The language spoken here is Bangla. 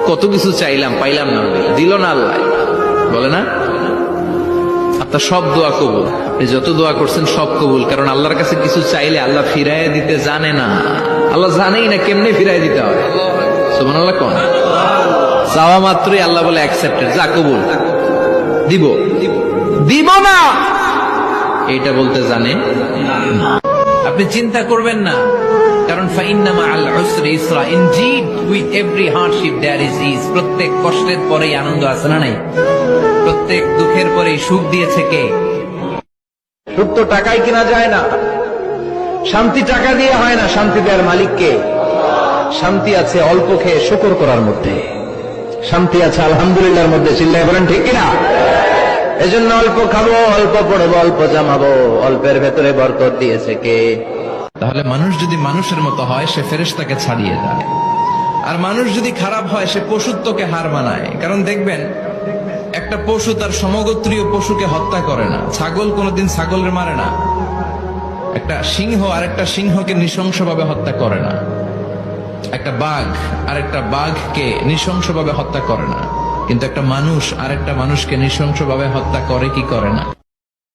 কত কিছু চাইলাম, পাইলাম না, দিল না আল্লাহ, বলে না? আপনার সব দোয়া কবুল, আপনি যত দোয়া করছেন সব কবুল। কারণ আল্লাহর কাছে কিছু চাইলে আল্লাহ ফিরাইয়া দিতে জানে না, আল্লাহ জানেই না কেমনে ফিরাই দিতে হয়। সুবহানাল্লাহ কোন? চাওয়া মাত্রই আল্লাহ বলে অ্যাকসেপ্টেড, যা কবুল, দিব দিব না, এইটা বলতে জানে না। আপনি চিন্তা করবেন না, কারণ ফাইন্না মাআল উসরি ইসরা, indeed with every hardship there is is. প্রত্যেক কষ্টের পরেই আনন্দ আছে না নাই? প্রত্যেক দুঃখের পরেই সুখ দিয়েছে কে? সুখ তো টাকায় কেনা যায় না, শান্তি টাকা দিয়ে হয় না, শান্তি দেওয়ার মালিক কে? শান্তি আছে অল্প খেয়ে শুকর করার মধ্যে, শান্তি আছে আলহামদুলিল্লাহর মধ্যে। চিল্লায় বলেন ঠিক কিনা? এজন্য অল্প খাবো, অল্প পড়বো, অল্প জামাবো, অল্পের ভেতরে বরকত দিয়েছে কে? তাহলে মানুষ যদি মানুষের মতো হয়, সে ফেরেশতাকে ছাড়িয়ে যায়। আর মানুষ যদি খারাপ হয়, সে পশুত্বকে হার মানায়। কারণ দেখবেন, একটা পশু তার সমগোত্রীয় পশুকে হত্যা করে না। ছাগল কোনোদিন ছাগলের মারে না। একটা সিংহ আর একটা সিংহকে নৃশংসভাবে হত্যা করে না। একটা বাঘ আর একটা বাঘকে নৃশংসভাবে হত্যা করে না। কিন্তু একটা মানুষ আর একটা মানুষকে নৃশংসভাবে হত্যা করে কি করে না?